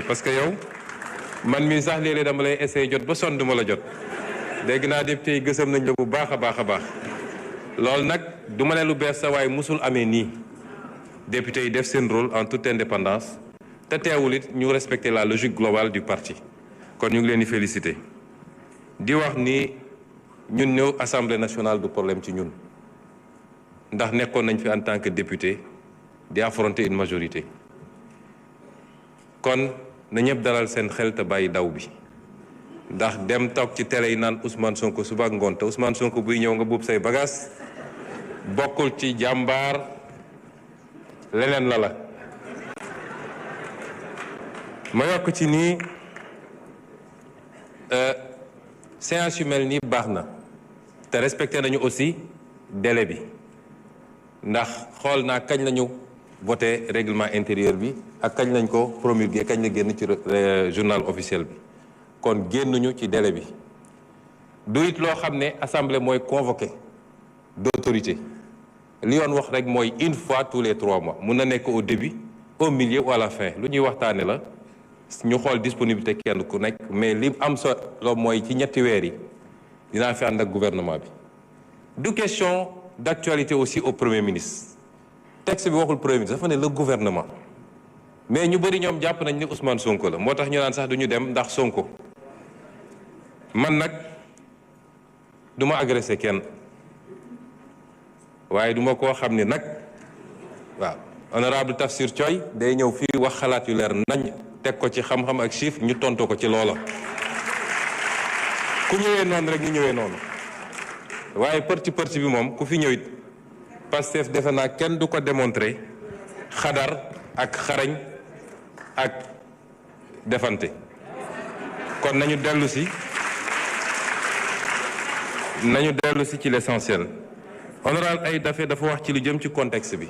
parce que yow man mii sax léeg-léeg dama lay essayer jot ba sonn duma la jot dégg naa député yi gësam nañ la bu baax a baax a baax loolu nag du ma ne lu bees sa waaye musul amee nii député yi def seen rôle en toute indépendance te teewul it ñu respecter la logique globale du parti kon ñu ngi leen di féliciter di wax ni ñun ñëw assemblée nationale du problème ci ñun ndax nekkoon nañ fi en tant que député di affronter une majorité kon na ñëpp dalal seen xel te bàyyi daw bi ndax dem toog ci télé yi naan Ousmane Sonko suba ak ngoon te Ousmane Sonko buy ñëw nga buub say bagages bokkul ci jàmbaar leneen la ma yokk ci nii séance yu mel nii baax na te respecté nañu aussi délai bi ndax xool naa kañ lañu voté règlement intérieur bi ak kañ lañ ko promulgué kañ la génn ci journal officiel bi kon génnuñu ci délai bi du it loo xam ne assemblée mooy convoqué d'autorité li yoon wax rek mooy une fois tous les 3 mois mun na nekk au début au milieu ou à la fin lu ñuy waxtaane la ñu xool disponibilité kenn ku nekk mais li am solo mooy ci ñetti weer yi dinaa fi ànd ak gouvernement bi du question d'actualité aussi au premier ministre texte bi waxul premier ministre dafa ne le gouvernement mais ñu bëri ñoom jàpp nañ ni Ousmane Sonko la moo tax ñu naan sax duñu dem ndax Sonko man nag du ma agressé kenn waaye duma koo xam ne nag waaw honorable Tafsir Thioye day ñëw fii wax xalaat yu leer nañ teg ko ci xam-xam ak chiffre ñu tontu ko ci loola ku ñëwee noonu rek ñu ñëwee noonu waaye përti bi moom ku fi ñëwit Pastef defe naa kenn du ko démontrer xadar ak xarañ ak defante kon nañu dellu si ci l'essentiel honorable ay dafa wax ci lu jëm ci contexte bi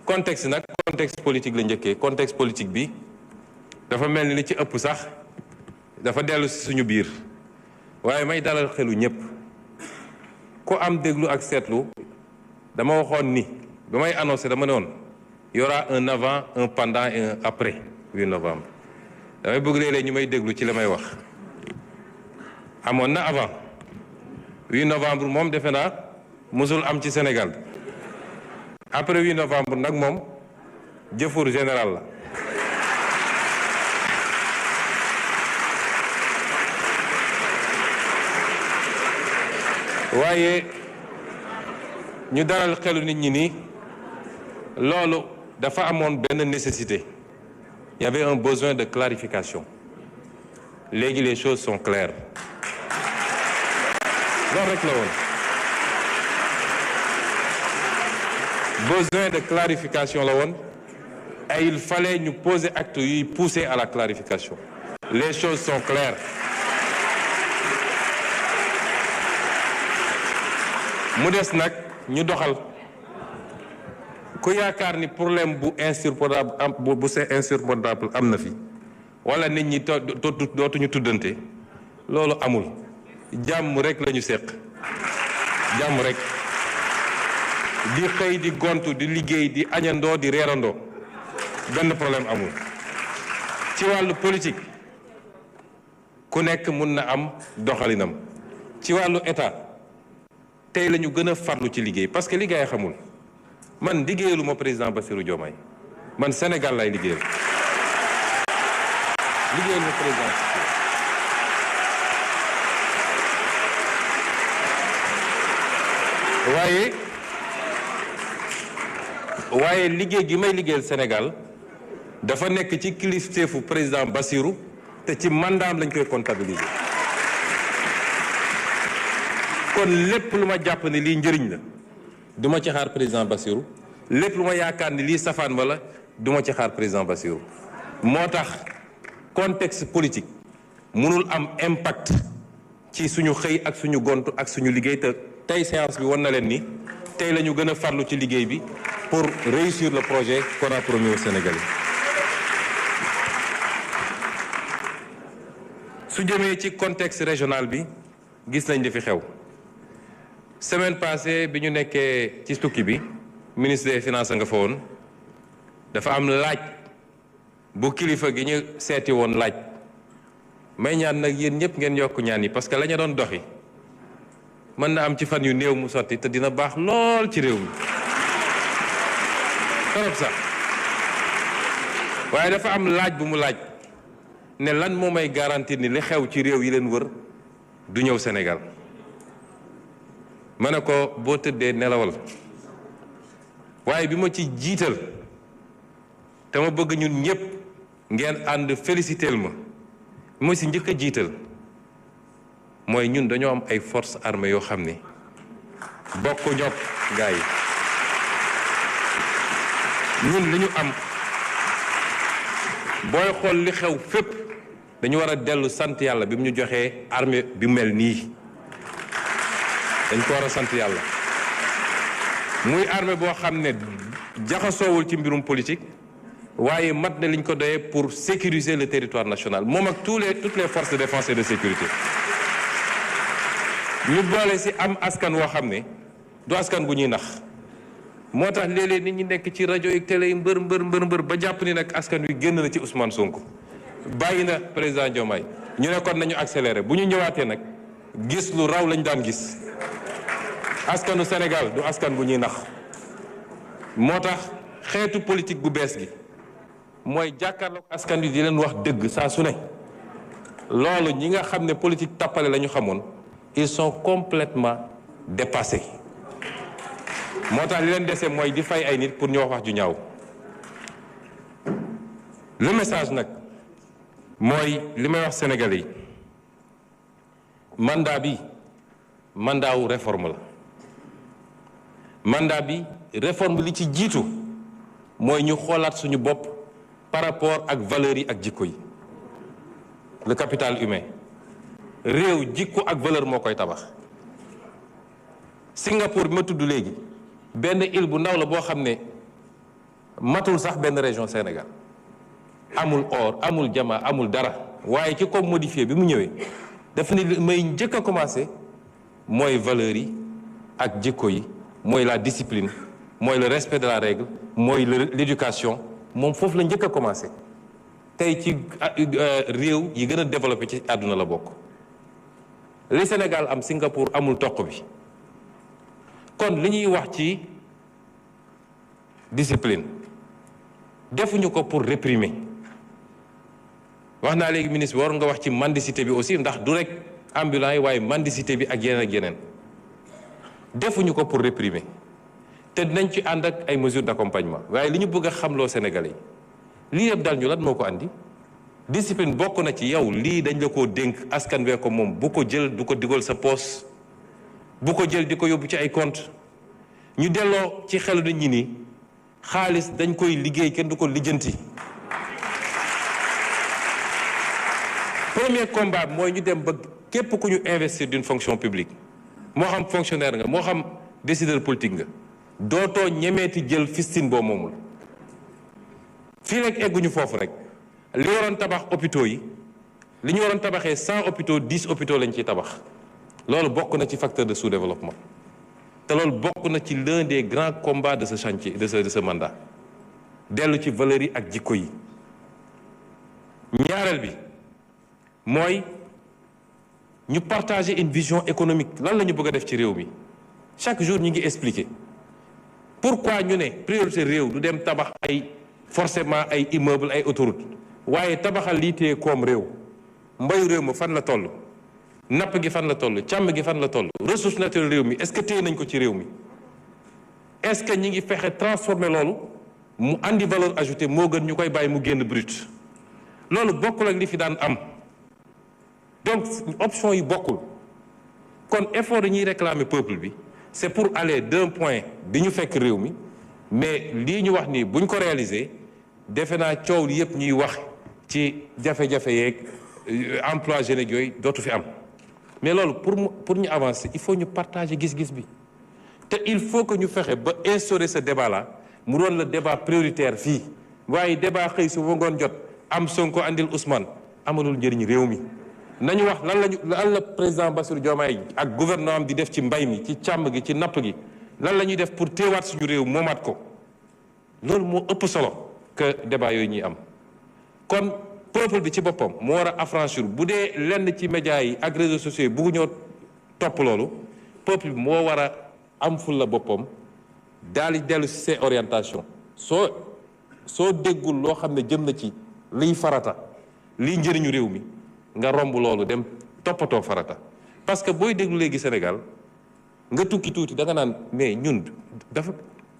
contexte nag contexte politique la njëkkee contexte politique bi dafa mel ni li ci ëpp sax dafa dellu si suñu biir waaye may dalal xelu ñépp ku am déglu ak seetlu dama waxoon ni ba may annoncé dama ne woon y aura un avant un pendant et un après 8 novembre damay bëgg léeg-léeg ñu may déglu ci la may wax amoon na avant 8 novembre moom defe naa musul am ci Sénégal après 8 novembre nag moom jëfur général la waaye ñu dalal xelu nit ñi ni loolu dafa amoon benn nécessité il y avait un besoin de clarification léegi les choses sont claires loolu rek la woon besoin de clarification la woon et il fallait ñu poser acte yuy pousser à la clarification les choses sont claires mu des nag ñu doxal ku yaakaar ni problème bu insurmontable am na fi wala nit ñi dootuñu tuddante loolu amul jàmm rek lañu séq jàmm rek di xëy di gontu di liggéey di añandoo di reerandoo benn problème amul ci wàllu politique ku nekk mun na am doxalinam ci wàllu état tey la ñu gën a farlu ci liggéey parce que liggéey xamul man liggéeyalu ma président Bassirou Diomaye man Sénégal lay liggéeyal liggéeyalu ma président waaye liggéey gi may liggéeyal Sénégal dafa nekk ci kilifteefu président Bassirou te ci mandaam lañ koy comptabiliser kon lépp lu ma jàpp ni lii njëriñ la du ma ci xaar président Bassirou lépp lu ma yaakaar ni lii safaan wala du ma ci xaar président Bassirou moo tax contexte politique mënul am impact ci suñu xëy ak suñu gontu ak suñu liggéey te tey séance bi wan na leen ni tey la ñu gën a farlu ci liggéey bi pour réussir le projet qu'on a promis aux Sénégalais su jëmee ci contexte régional bi gis nañ li fi xew semaine passée bi ñu nekkee ci tukki bi ministre des finances nga fa woon dafa am laaj bu kilifa gi ñu seeti woon laaj may ñaan nag yéen ñëpp ngeen yokk ñaan yi parce que la ñu doon doxi mën na am ci fan yu néew mu sotti te dina baax lool ci réew mi torop sax waaye dafa am laaj bu mu laaj ne lan moo may garantir ni li xew ci réew yi leen wër du ñëw Sénégal ma ne ko boo tëddee nelawal waaye bi ma ci jiital te ma bëgg ñun ñëpp ngeen ànd féliciteel ma bi ma si njëkk a jiital mooy ñun dañoo am ay forces armées yoo xam ne bokk ñoog gars yi ñun li ñu am booy xool li xew fépp dañu war a dellu sant yàlla bi mu ñu joxee armée bi mel nii dañ ko war a sant yàlla muy armée boo xam ne jaxasoowul ci mbirum politique waaye mat na liñ ko doyee pour sécuriser le territoire national moom ak toutes les forces de défense et de sécurité ñu boole ci am askan woo xam ne du askan gu ñuy nax moo tax léeg-léeg nit ñi nekk ci rajo yi télé yi mbër ba jàpp ni nag askan wi génn na ci Ousmane Sonko bàyyi na président Diomaye ñu ne kon nañu accéléré bu ñu ñëwaatee nag gis lu raw lañ daan gis askanu Sénégal du askan gu ñuy nax moo tax xeetu politique gu bees gi mooy jàkkaarloog askan wi di leen wax dëgg saa su ne loolu ñi nga xam ne politique tappale la ñu xamoon ils sont complètement dépassés moo tax li leen dese mooy di fay ay nit pour ñu wax ju ñaaw le message nag mooy li may wax Sénégalais yi mandat bi mandat wu réforme la mandat bi réforme li ci jiitu mooy ñu xoolaat suñu bopp par rapport ak valeurs yi ak jikko yi le capital humain réew jikko ak valeur moo koy tabax Singapour bi ma tudd léegi benn île bu ndaw la boo xam ne matul sax benn région Sénégal amul or amul jama amul dara waaye ki ko modifié bi mu ñëwee dafa ni may njëkk a commencé mooy valeurs yi ak jikko yi mooy la discipline mooy le respect de la règle mooy l'éducation moom foofu la njëkk a commencé tey ci réew yi gën a développé ci àdduna la bokk li Sénégal am Singapour amul toq bi kon li ñuy wax ci discipline defuñu ko pour réprimer wax naa léegi ministre bi waroon nga wax ci mendicité bi aussi ndax du rek ambulant yi waaye mendicité bi ak yeneen defuñu ko pour réprimer te dinañ ci ànd ak ay mesures d'accompagnement waaye li ñu bëgg a xamloo Sénégalais yi lii yëpp dal ñu lan moo ko andi discipline bokk na ci yow lii dañ la koo dénk askan wee ko moom bu ko jël du ko digal sa poos bu ko jël di ko yóbbu ci ay compte ñu delloo ci xelu nit ñi ni xaalis dañ koy liggéey kenn du ko lijjanti. Premier combat mooy ñu dem ba képp ku ñu investir d'une fonction publique moo xam fonctionnaire nga moo xam décideur politique nga dootoo ñemeeti jël fistine boo moomul fii rek egguñu foofu rek li waroon tabax hôpitaux yi li ñu waroon tabaxee 100 hôpitaux 10 hôpitaux lañ ciy tabax loolu bokk na ci facteur de sous-développement te loolu bokk na ci l'un des grands combats de ce chantier de ce mandat dellu ci valeurs yi ak jikko yi. ñaareel bi mooy ñu partager une vision économique lan la ñu bëgg a def ci réew mi chaque jour ñu ngi expliquer pourquoi ñu ne priorité réew du dem tabax ay forcément ay immeuble ay autoroute waaye tabaxal lii téye koom réew mbayu réew ma fan la toll napp gi fan la toll càmm gi fan la toll ressource naturelle réew mi est-ce que téye nañ ko ci réew mi est-ce que ñi ngi fexe transformer loolu mu andi valeur ajoutée moo gën ñu koy bàyyi mu génn brut loolu bokkul ak li fi daan am donc option yi bokkul kon effort yi ñuy réclamer peuple bi c'est pour aller d'un point bi ñu fekk réew mi mais lii ñu wax nii buñ ko réaliser defe naa coow li yëpp ñuy wax ci jafe-jafe yeeg emploi jeunes yooyu dootu fi am mais loolu pour ñu avancer il faut ñu partager gis-gis bi te il faut que ñu fexe ba instaurer ce débat là mu doon le débat prioritaire fii waaye débat xëy su ba ngoon jot am Sonko andil Ousmane amalul njëriñ réew mi nañu wax lan la président Bassirou Diomaye ak gouvernement am di def ci mbay mi ci càmm gi ci napp gi lan la ñuy def pour téewaat suñu réew moomaat ko loolu moo ëpp solo que débat yooyu ñuy am kon peuple bi ci boppam moo war a affranchir bu dee lenn ci médias yi ak réseaux sociaux yi bugg ñoo topp loolu peuple bi moo war a am ful la boppam daal di dellu si ses orientations soo déggul loo xam ne jëm na ci liy farata liy njëriñu réew mi nga romb loolu dem toppatoo farata parce que booy déglu léegi Sénégal nga tukki tuuti da nga naan mais ñun dafa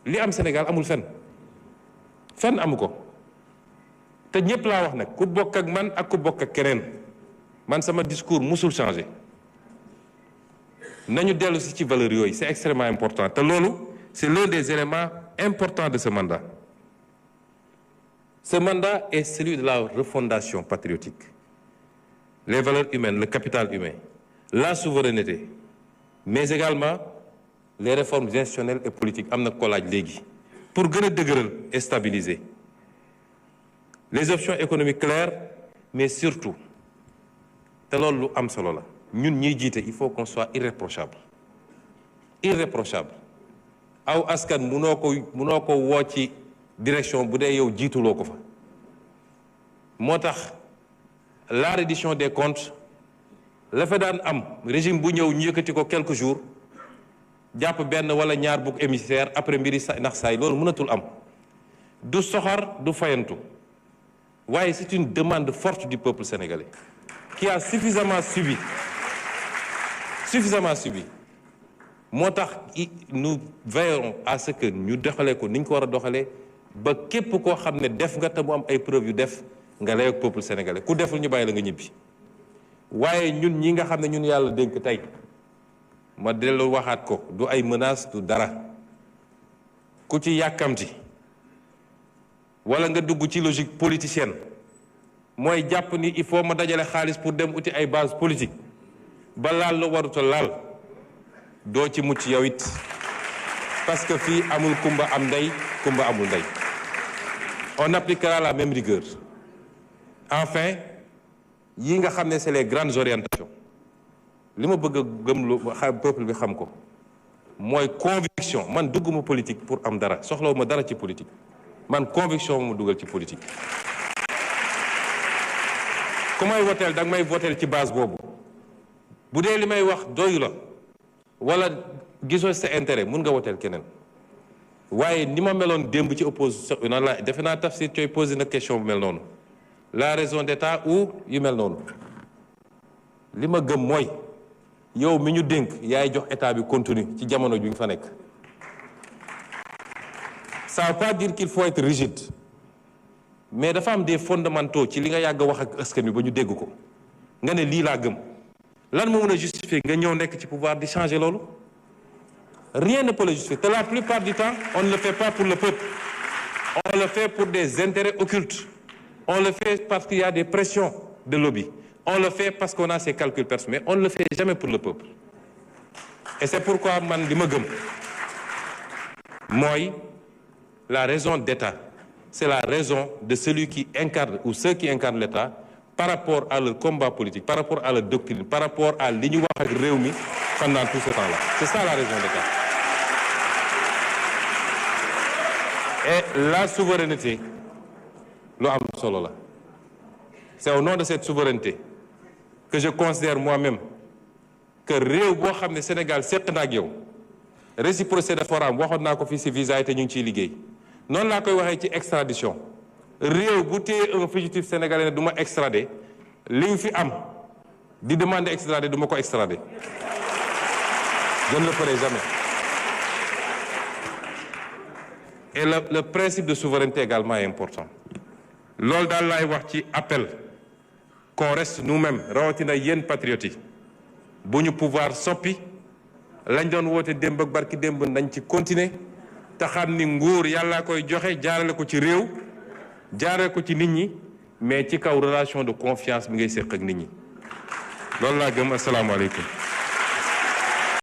li am Sénégal amul fenn amu ko te ñëpp laa wax nag ku bokk ak man ak ku bokk ak keneen man sama discours musul changé nañu dellu si ci valeurs yooyu c'est extrêmement important te loolu c'est l'un des éléments importants de ce mandat. Ce mandat est celui de la refondation patriotique. Les valeurs humaines, le capital humain, la souveraineté, mais également les réformes institutionnelles et politiques am na ko laaj léegi pour gën a dëgëral et stabiliser les options économiques claires mais surtout te loolu lu am solo la ñun ñiy jiite il faut qu'on soit irréprochable aw askan munoo ko woo ci direction bu dee yow jiituloo ko fa moo tax la reddition des comptes la fa daan am régime bu ñëw ñu yëkkati ko quelques jours jàpp benn wala ñaar bugg émissaire après mbiri nax saay loolu mënatul am du soxar du fayantu waaye c'est une demande forte du peuple sénégalais qui a suffisamment subi moo tax nous veillerons à ce que ñu doxalee ko ni ñu ko war a doxalee ba képp koo xam ne def nga te mu am ay preuves yu def nga lay ak peuple sénégalais ku deful ñu bàyyi la nga ñibbi waaye ñun ñi nga xam ne ñun yàlla dénk tey ma dellu waxaat ko du ay menaces du dara ku ci yàkkamti wala nga dugg ci logique politicienne mooy jàpp ni il faut ma dajale xaalis pour dem uti ay base politique ba laal la waruta laal doo ci mucc yow it parce que fii amul kumba am ndey kumba amul ndey on appliquera la même rigueur enfin yi nga xam ne c'est les grandes orientations li ma bëgg a gëm peuple bi xam ko mooy conviction man dugguma politique pour am dara soxlawuma dara ci politique man conviction mu dugal ci politique ku may woteel da nga may woteel ci base boobu bu dee li may wax doyu la wala gisoo sa intérêt mun nga woteel keneen waaye ni ma meloon démb ci opposition nan la defe naa Tafsir Thioye posé na question bu mel noonu la raison d'état ou yu mel noonu li ma gëm mooy yow mi ñu dénk yaay jox état bi contenu ci jamono ju ñu fa nekk ça veut pas dire qu'il faut être rigide mais dafa am des fondamentaux ci li nga yàgg wax ak askan wi ba ñu dégg ko nga ne lii laa gëm lan moo mën a justifier nga ñëw nekk ci pouvoir di changer loolu rien ne peut le justifier te la plupart du temps on ne le fait pas pour le peuple on le fait pour des intérêts occultes on le fait parce qu'il y a des pressions de lobby on le fait parce qu'on a ses calculs personnels mais on ne le fait jamais pour le peuple et c'est pourquoi man li ma gëm mooy la raison d'État c'est la raison de celui qui incarne ou ceux qui incarnent l'État par rapport à leur combat politique par rapport à leur doctrine par rapport à li ñu wax ak réew mi pendant tout ce temps-là c'est ça la raison d'État et la souveraineté lu am solo la c'est au nom de cette souveraineté que je considère moi-même que réew boo xam ne Sénégal seq na ak yow réciprocité dafa war a am waxoon naa ko fii ci visa yi te ñu ngi ciy liggéey noonu laa koy waxee ci extradition réew bu téye un fugitif sénégalais ne du ma extrader li ñu fi am di demander extrader du ma ko extrader je ne le ferai jamais et le principe de souveraineté également est important loolu daal laay wax ci appel qu'on reste nous-mêmes rawatina yéen patriotes yi bu ñu pouvoir soppi lañ doon woote démb ak barki démb nañ ci continuer te xam ni nguur yàllaa koy joxe jaarale ko ci réew jaarale ko ci nit ñi mais ci kaw relation de confiance bi ngay séq ak nit ñi loolu laa gëm asalaamaaleykum